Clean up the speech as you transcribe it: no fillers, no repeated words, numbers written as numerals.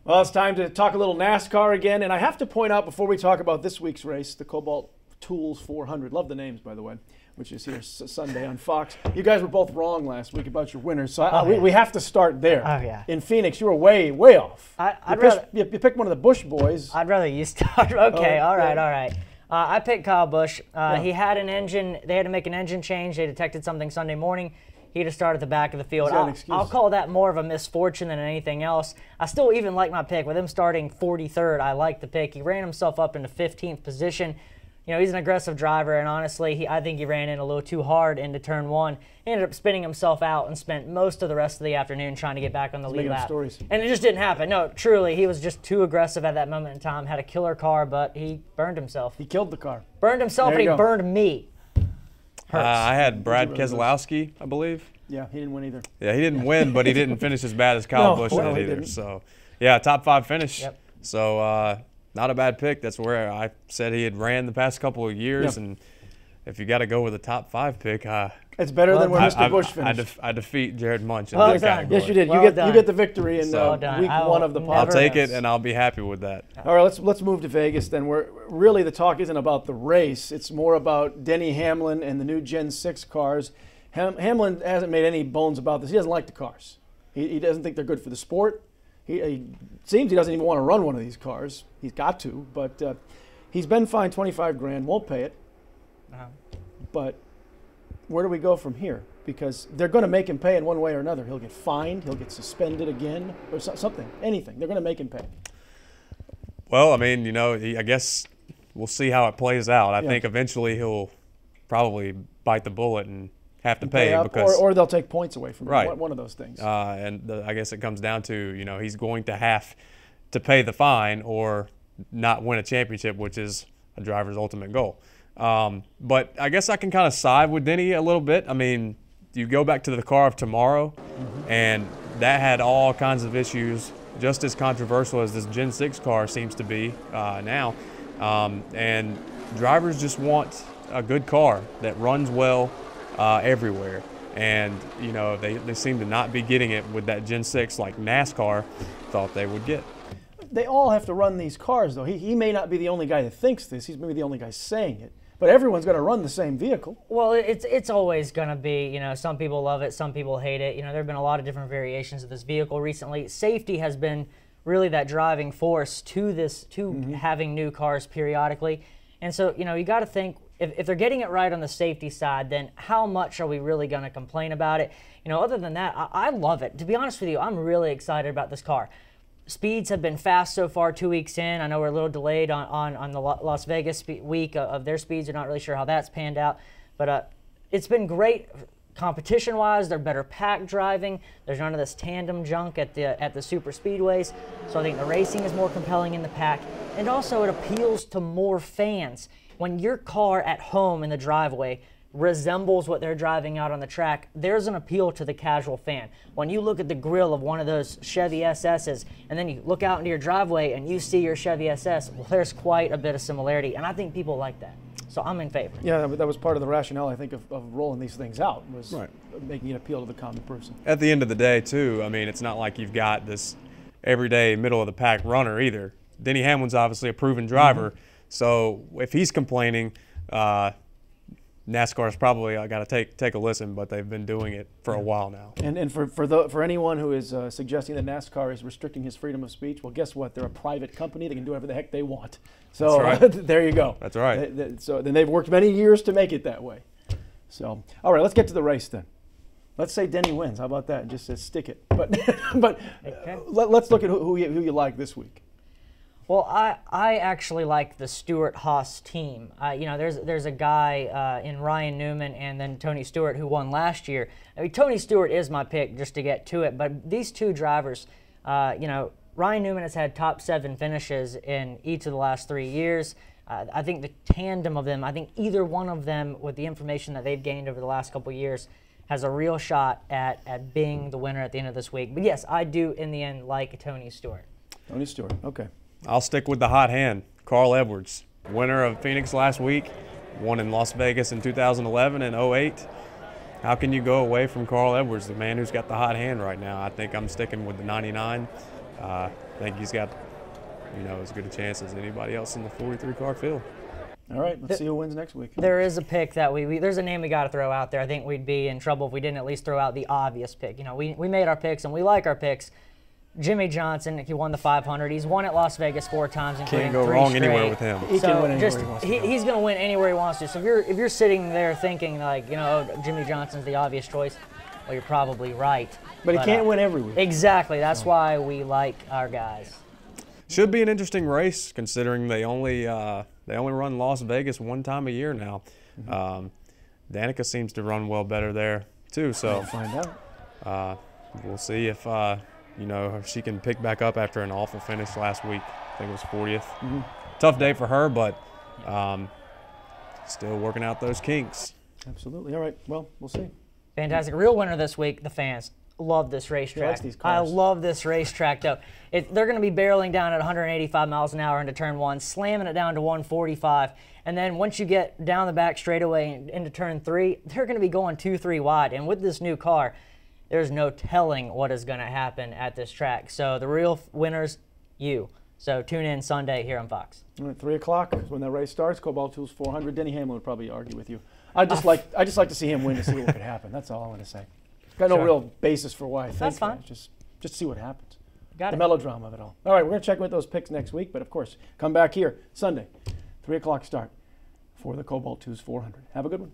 Well, it's time to talk a little NASCAR again, and I have to point out before we talk about this week's race, the Kobalt Tools 400. Love the names, by the way, which is here Sunday on Fox. You guys were both wrong last week about your winners, so we have to start there. Oh, yeah. In Phoenix, you were way off. You picked one of the Busch boys. I'd rather you start. Okay, all right. I picked Kyle Busch. He had an engine. They had to make an engine change. They detected something Sunday morning. He had to start at the back of the field. I'll call that more of a misfortune than anything else. I still even like my pick. With him starting 43rd, I like the pick. He ran himself up into 15th position. You know, he's an aggressive driver, and honestly, I think he ran in a little too hard into turn one. He ended up spinning himself out and spent most of the rest of the afternoon trying to get back on the lead lap. And it just didn't happen. No, truly, he was just too aggressive at that moment in time. Had a killer car, but he burned himself. He killed the car. Burned himself, and he burned me. I had Brad Keselowski, I believe. Yeah, he didn't win either. Yeah, he didn't win, but he didn't finish as bad as Kyle Busch did either. So, yeah, top 5 finish. Yep. So, not a bad pick. That's where I said he had ran the past couple of years, and if you got to go with a top 5 pick, it's better than where Mr. Busch finished. I defeat Jared Munch in that category. Yes, you did. You get the victory in week 1 of the podcast. I'll take it, and I'll be happy with that. All right, let's move to Vegas then. Where really the talk isn't about the race; it's more about Denny Hamlin and the new Gen 6 cars. Hamlin hasn't made any bones about this. He doesn't like the cars. He doesn't think they're good for the sport. He seems he doesn't even want to run one of these cars. He's got to, but he's been fined $25,000, won't pay it. But where do we go from here? Because they're going to make him pay in one way or another. He'll get fined, he'll get suspended again, or something, anything. They're going to make him pay. Well, I mean, you know, I guess we'll see how it plays out. I think eventually he'll probably bite the bullet and have to pay because or they'll take points away from him. One of those things. I guess it comes down to, you know, he's going to have to pay the fine or not win a championship, which is a driver's ultimate goal. But I guess I can kind of side with Denny a little bit. I mean, you go back to the car of tomorrow, and that had all kinds of issues, just as controversial as this Gen 6 car seems to be now. And drivers just want a good car that runs well everywhere. And, you know, they seem to not be getting it with that Gen 6 like NASCAR thought they would get. They all have to run these cars, though. He may not be the only guy that thinks this. He's maybe the only guy saying it. But everyone's going to run the same vehicle. Well, it's always going to be, you know, some people love it, some people hate it. You know, there have been a lot of different variations of this vehicle recently. Safety has been really that driving force to this, having new cars periodically. And so, you know, you got to think, if they're getting it right on the safety side, then how much are we really going to complain about it? You know, other than that, I love it. To be honest with you, I'm really excited about this car. Speeds have been fast so far 2 weeks in. I know we're a little delayed on the Las Vegas week of their speeds. You're not really sure how that's panned out. But it's been great competition-wise. They're better pack driving. There's none of this tandem junk at the super speedways. So I think the racing is more compelling in the pack. And also it appeals to more fans. When your car at home in the driveway resembles what they're driving out on the track, there's an appeal to the casual fan. When you look at the grill of one of those Chevy SS's and then you look out into your driveway and you see your Chevy SS, well, there's quite a bit of similarity, and I think people like that. So I'm in favor. Yeah, that was part of the rationale, I think, of rolling these things out, was making it appeal to the common person. At the end of the day, too, I mean, it's not like you've got this everyday middle-of-the-pack runner either. Denny Hamlin's obviously a proven driver, so if he's complaining, NASCAR's probably got to take a listen, but they've been doing it for a while now. And for anyone who is suggesting that NASCAR is restricting his freedom of speech, well, guess what? They're a private company. They can do whatever the heck they want. So there you go. That's right. So then they've worked many years to make it that way. So all right, let's get to the race then. Let's say Denny wins. How about that? Just stick it. But let's look at who you like this week. Well, I actually like the Stewart-Haas team. You know, there's a guy in Ryan Newman and then Tony Stewart who won last year. I mean, Tony Stewart is my pick just to get to it, but these two drivers, you know, Ryan Newman has had top 7 finishes in each of the last 3 years. I think the tandem of them, I think either one of them, with the information that they've gained over the last couple of years, has a real shot at being the winner at the end of this week. But yes, I do in the end like Tony Stewart. Tony Stewart, okay. I'll stick with the hot hand, Carl Edwards, winner of Phoenix last week, won in Las Vegas in 2011 and 08. How can you go away from Carl Edwards, the man who's got the hot hand right now? I think I'm sticking with the 99. I think he's got, as good a chance as anybody else in the 43 car field. All right, let's see who wins next week. There is a pick that there's a name we got to throw out there. I think we'd be in trouble if we didn't at least throw out the obvious pick. We made our picks and we like our picks. Jimmy Johnson, he won the 500. He's won at Las Vegas 4 times, including Can't go 3 wrong straight. anywhere with him. He can win anywhere he wants to go. He's going to win anywhere he wants to. So if you're sitting there thinking like, Jimmy Johnson's the obvious choice, well, you're probably right. But he can't win every week. Exactly. That's why we like our guys. Should be an interesting race considering they only run Las Vegas one time a year now. Danica seems to run well better there too. So We'll find out. We'll see if if she can pick back up after an awful finish last week. I think it was 40th. Tough day for her, but still working out those kinks. Absolutely. All right. Well, we'll see. Fantastic. Real winner this week, the fans. Love this racetrack. likes these I cars. love this racetrack, though. They're going to be barreling down at 185 miles an hour into turn 1, slamming it down to 145. And then once you get down the back straightaway into turn 3, they're going to be going 2-3 wide. And with this new car, there's no telling what is going to happen at this track. So the real winners, you. So tune in Sunday here on Fox. All right, 3 o'clock is when that race starts. Kobalt Tools 400. Denny Hamlin would probably argue with you. I just like to see him win to see what could happen. That's all I want to say. Got no Sure. real basis for why I think That's fine. that. Just see what happens. Got The it. melodrama of it all. All right, we're going to check with those picks next week, but of course, come back here Sunday, 3 o'clock start for the Kobalt Tools 400. Have a good one.